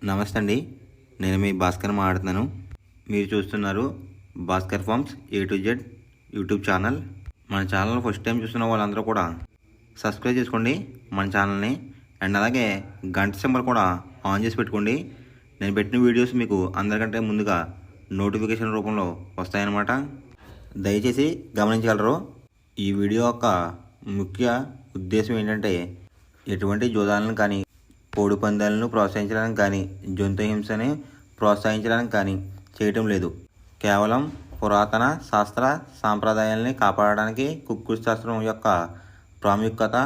నమస్తే అండి. నేను మీ భాస్కర్ మాట్లాడుతున్నాను. మీరు చూస్తున్నారు Bhaskar farms A to Z YouTube channel. మన ఛానల్ ఫస్ట్ టైం చూస్తున్న వాళ్ళందరూ కూడా సబ్స్క్రైబ్ చేసుకోండి మన ఛానల్ని. అండ్ అలాగే గంట సింబల్ కూడా ఆన్ చేసి పెట్టుకోండి. నేను పెట్టిన వీడియోస్ మీకు అందరికంటే ముందుగా నోటిఫికేషన్ రూపంలో వస్తాయన్నమాట. దయచేసి గమనించగలరు. ఈ వీడియో యొక్క ముఖ్య ఉద్దేశం ఏంటంటే ఎటువంటి జోదాలను కానీ కోడి పందాలను ప్రోత్సహించడానికి కానీ జంతు హింసని ప్రోత్సహించడానికి కానీ చేయటం లేదు. కేవలం పురాతన శాస్త్ర సాంప్రదాయాల్ని కాపాడడానికి కుక్కుడు శాస్త్రం యొక్క ప్రాముఖ్యత,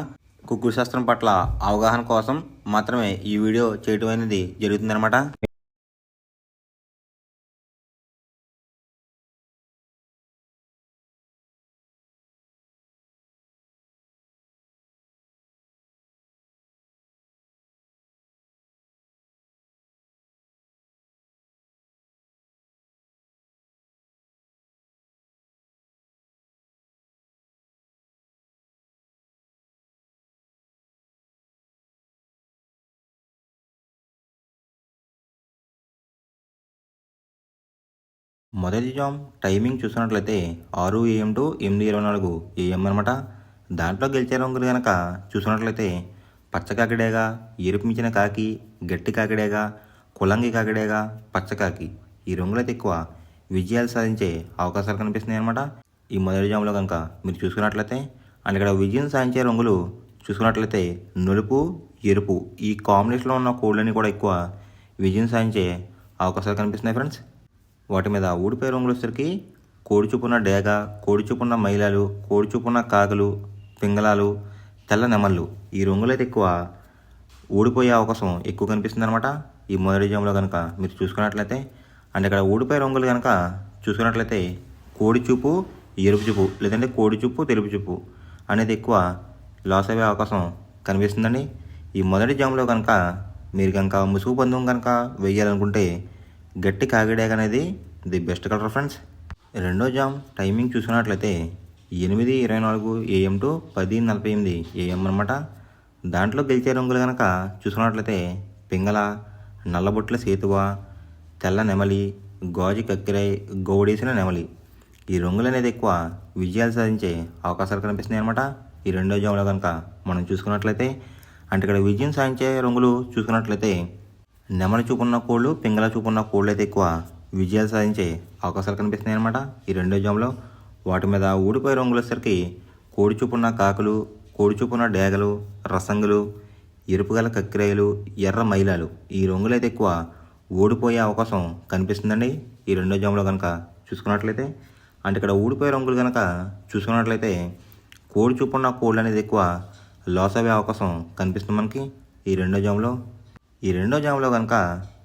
కుక్కుడు శాస్త్రం పట్ల అవగాహన కోసం మాత్రమే ఈ వీడియో చేయటం అనేది జరుగుతుందన్నమాట. మొదటి జామ్ టైమింగ్ చూసినట్లయితే 6 AM to 8:24 AM అనమాట. దాంట్లో గెలిచే రంగులు కనుక చూసినట్లయితే పచ్చ కాకిడేగా, ఎరుపు మించిన కాకి, గట్టి కాకిడేగా, కులంగి కాకిడేగా, పచ్చకాకి ఈ రంగులైతే ఎక్కువ విజయాలు సాధించే అవకాశాలు కనిపిస్తున్నాయి అనమాట. ఈ మొదటి జాములో కనుక మీరు చూసుకున్నట్లయితే అండ్ ఇక్కడ విజయం సాధించే రంగులు చూసుకున్నట్లయితే నలుపు, ఎరుపు ఈ కాంబినేషన్లో ఉన్న కోళ్ళని కూడా ఎక్కువ విజయం సాధించే అవకాశాలు కనిపిస్తున్నాయి ఫ్రెండ్స్. వాటి మీద ఊడిపోయే రంగులు వచ్చేసరికి కోడి చూపున్న డేగ, కోడి చూపున్న మైలాలు, కోడి చూపున్న కాకులు, పింగళాలు, తెల్ల నెమళ్ళు ఈ రంగులు అయితే ఎక్కువ ఊడిపోయే అవకాశం ఎక్కువ కనిపిస్తుంది అనమాట. ఈ మొదటి జాములో కనుక మీరు చూసుకున్నట్లయితే అండ్ ఇక్కడ ఊడిపోయే రంగులు కనుక చూసుకున్నట్లయితే కోడి చూపు, ఎరుపు చూపు లేదంటే కోడి చూపు, తెలుపు చూపు అనేది ఎక్కువ లాస్ అయ్యే అవకాశం కనిపిస్తుందండి. ఈ మొదటి జాములో కనుక మీరు కనుక ముసుగు పందెం కనుక వేయాలనుకుంటే గట్టి కాకిడేగ అనేది ది బెస్ట్ కలర్ ఫ్రెండ్స్. రెండో జామ్ టైమింగ్ చూసుకున్నట్లయితే 8:24 AM to 10:48 AM అనమాట. దాంట్లో గెలిచే రంగులు కనుక చూసుకున్నట్లయితే పింగళ, నల్లబొట్ల సేతువ, తెల్ల నెమలి, గాజు కక్కిరై, గౌడేసిన నెమలి ఈ రంగులు అనేది ఎక్కువ విజయాలు సాధించే అవకాశాలు కనిపిస్తున్నాయి అనమాట. ఈ రెండో జాములో కనుక మనం చూసుకున్నట్లయితే అంటే ఇక్కడ విజయం సాధించే రంగులు చూసుకున్నట్లయితే నెమలి చూపున్న కోళ్ళు, పింగళ చూపున్న కోళ్ళు అయితే ఎక్కువ విజయాలు సాధించే అవకాశాలు కనిపిస్తున్నాయి అనమాట. ఈ రెండో జాములో వాటి మీద ఊడిపోయే రంగులు వచ్చేసరికి కోడి చూపున్న కాకులు, కోడి చూపున్న డేగలు, రసంగులు, ఎరుపు గల కక్కిరాయలు, ఎర్ర మైలాలు ఈ రంగులు అయితే ఎక్కువ ఓడిపోయే అవకాశం కనిపిస్తుందండి. ఈ రెండో జాములో కనుక చూసుకున్నట్లయితే అంటే ఇక్కడ ఊడిపోయే రంగులు కనుక చూసుకున్నట్లయితే కోడి చూపున్న కోళ్ళు అనేది ఎక్కువ లాస్ అయ్యే అవకాశం కనిపిస్తుంది మనకి ఈ రెండో జాములో. ఈ రెండో జాములో కనుక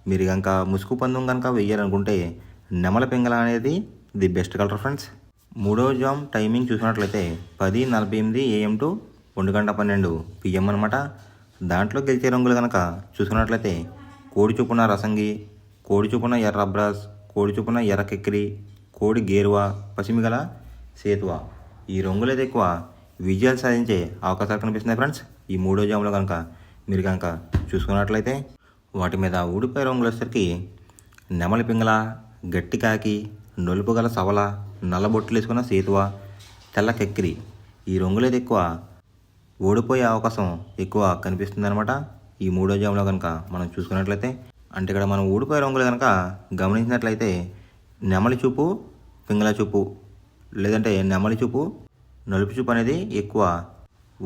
మీరు కనుక ముసుగు పందెం కనుక వేయాలనుకుంటే నెమల పింగళ అనేది ది బెస్ట్ కలర్ ఫ్రెండ్స్. మూడో జామ్ టైమింగ్ చూసినట్లయితే 10:48 AM to 1:12 PM అనమాట. దాంట్లో గెలిచే రంగులు కనుక చూసుకున్నట్లయితే కోడి చూపున రసంగి, కోడి చూపున ఎర్ర అబ్రాస్, కోడి చూపున ఎర్ర కెక్కిరి, కోడి గేరువా, పసిమిగల సేతువ ఈ రంగులు అయితే ఎక్కువ విజయాలు సాధించే అవకాశాలు కనిపిస్తున్నాయి ఫ్రెండ్స్. ఈ మూడో జాములో కనుక మీరు కనుక చూసుకున్నట్లయితే వాటి మీద ఊడిపోయే రంగులు వచ్చేసరికి నెమలి పింగళ, గట్టి కాకి, నలుపు గల సవల, నల్లబొట్లు వేసుకున్న సేతువ, తెల్ల కెక్కిరి ఈ రంగులు అయితే ఎక్కువ ఓడిపోయే అవకాశం ఎక్కువ కనిపిస్తుంది అనమాట. ఈ మూడో జాములో కనుక మనం చూసుకున్నట్లయితే అంటే ఇక్కడ మనం ఊడిపోయే రంగులు కనుక గమనించినట్లయితే నెమలి చూపు, పింగళ చూపు లేదంటే నెమలి చూపు, నలుపు చూపు అనేది ఎక్కువ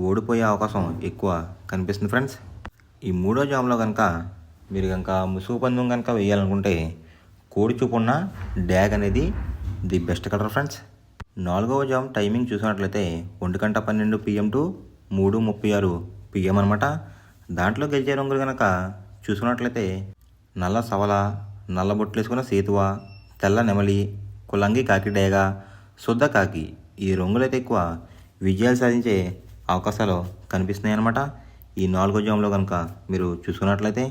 ఓడిపోయే అవకాశం ఎక్కువ కనిపిస్తుంది ఫ్రెండ్స్. ఈ మూడో జాములో కనుక మీరు కనుక ముసుగు పందెం కనుక వేయాలనుకుంటే కోడి చూపు ఉన్న డ్యాగ్ అనేది ది బెస్ట్ కలర్ ఫ్రెండ్స్. నాలుగవ జామ్ టైమింగ్ చూసినట్లయితే 1:12 PM to 3:36 PM అనమాట. దాంట్లో గెలిచే రంగులు కనుక చూసుకున్నట్లయితే నల్ల సవల, నల్ల బొట్లు వేసుకున్న సేతువ, తెల్ల నెమలి, కులంగి కాకి డేగ, శుద్ధ కాకి ఈ రంగులైతే ఎక్కువ విజయాలు సాధించే అవకాశాలు కనిపిస్తున్నాయి అనమాట. ఈ నాలుగో జాములో కనుక మీరు చూసుకున్నట్లయితే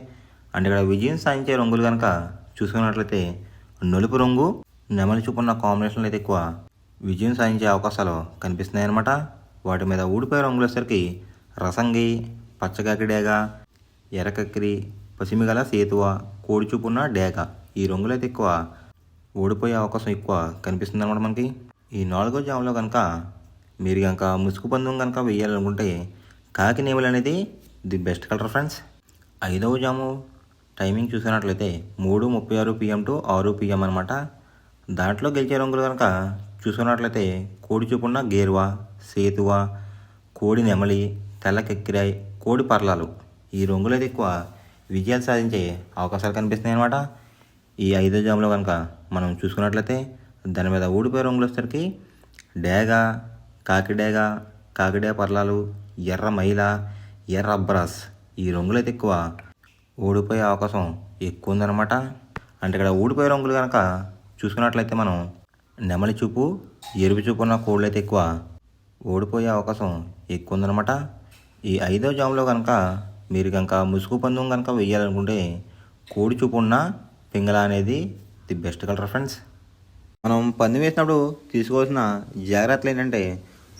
అంటే ఇక్కడ విజయం సాధించే రంగులు కనుక చూసుకున్నట్లయితే నలుపు రంగు, నెమలి చూపున్న కాంబినేషన్లో అయితే ఎక్కువ విజయం సాధించే అవకాశాలు కనిపిస్తున్నాయి అనమాట. వాటి మీద ఊడిపోయే రంగులు వచ్చేసరికి రసంగి, పచ్చకాకిడేగ, ఎర్రకక్కిరి, పసిమిగల సేతువ, కోడి చూపున్న డేగ ఈ రంగులు అయితే ఎక్కువ ఓడిపోయే అవకాశం ఎక్కువ కనిపిస్తుంది అనమాట మనకి. ఈ 4వ జాములో కనుక మీరు కనుక ముసుగు పందెం కనుక వేయాలనుకుంటే కాకి నేమలు అనేది ది బెస్ట్ కలర్ ఫ్రెండ్స్. 5వ జాము టైమింగ్ చూసినట్లయితే 3:36 PM టు 6 PM అనమాట. దాంట్లో గెలిచే రంగులు కనుక చూసుకున్నట్లయితే కోడి చూపున్న గేరువ, సేతువ, కోడి నెమలి, తెల్ల కెక్కిరాయి, కోడి పర్లాలు ఈ రంగులు అయితే ఎక్కువ విజయాలు సాధించే అవకాశాలు కనిపిస్తున్నాయి అనమాట. ఈ 5వ జాములో కనుక మనం చూసుకున్నట్లయితే దాని మీద ఊడిపోయే రంగులు వచ్చేసరికి డేగ, కాకిడేగ, కాకిడే పర్లాలు, ఎర్ర మైల, ఎర్ర అబ్రాస్ ఈ రంగులు అయితే ఎక్కువ ఓడిపోయే అవకాశం ఎక్కువ ఉందన్నమాట. అంటే ఇక్కడ ఊడిపోయే రంగులు కనుక చూసుకున్నట్లయితే మనం నెమలి చూపు, ఎరుపు చూపు ఉన్న కోళ్ళు అయితే ఎక్కువ ఓడిపోయే అవకాశం ఎక్కువ ఉందన్నమాట. ఈ 5వ జాములో కనుక మీరు కనుక ముసుగు పందెం కనుక వేయాలనుకుంటే కోడి చూపు ఉన్న పింగళ అనేది ది బెస్ట్ కలర్ ఫ్రెండ్స్. మనం పందెం వేసినప్పుడు తీసుకోవాల్సిన జాగ్రత్తలు ఏంటంటే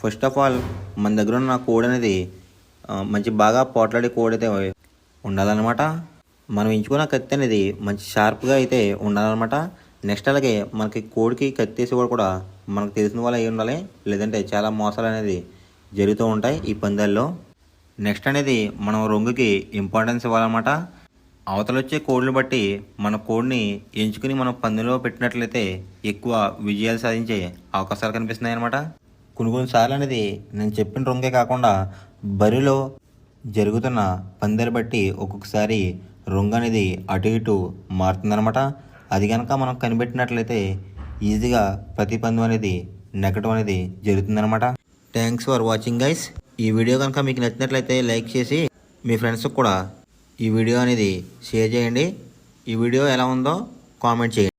ఫస్ట్ ఆఫ్ ఆల్ మన దగ్గర ఉన్న కోడి అనేది మంచి బాగా పోట్లాడే కోడి అయితే ఉండాలన్నమాట. మనం ఎంచుకున్న కత్తి అనేది మంచి షార్ప్గా అయితే ఉండాలన్నమాట. నెక్స్ట్ అలాగే మనకి కోడికి కత్తి వేసేవాడు కూడా మనకు తెలిసిన వాళ్ళు అయి ఉండాలి, లేదంటే చాలా మోసాలు అనేది జరుగుతూ ఉంటాయి ఈ పందాల్లో. నెక్స్ట్ అనేది మనం రంగుకి ఇంపార్టెన్స్ ఇవ్వాలన్నమాట. అవతల వచ్చే కోడిని బట్టి మన కోడిని ఎంచుకుని మనం పందెంలో పెట్టినట్లయితే ఎక్కువ విజయాలు సాధించే అవకాశాలు కనిపిస్తున్నాయి అన్నమాట. కొన్నిసార్లు అనేది నేను చెప్పిన రంగే కాకుండా బరిలో జరుగుతున్న పందాలు బట్టి ఒక్కొక్కసారి రంగు అనేది అటు ఇటు మారుతుందన్నమాట. అది కనుక మనం కనిపెట్టినట్లయితే ఈజీగా ప్రతి పందెం అనేది నెగ్గడం అనేది జరుగుతుందన్నమాట. Thanks for watching guys. ఈ వీడియో కనుక మీకు నచ్చినట్లయితే లైక్ చేసి మీ ఫ్రెండ్స్కి కూడా ఈ వీడియో అనేది షేర్ చేయండి. ఈ వీడియో ఎలా ఉందో కామెంట్ చేయండి.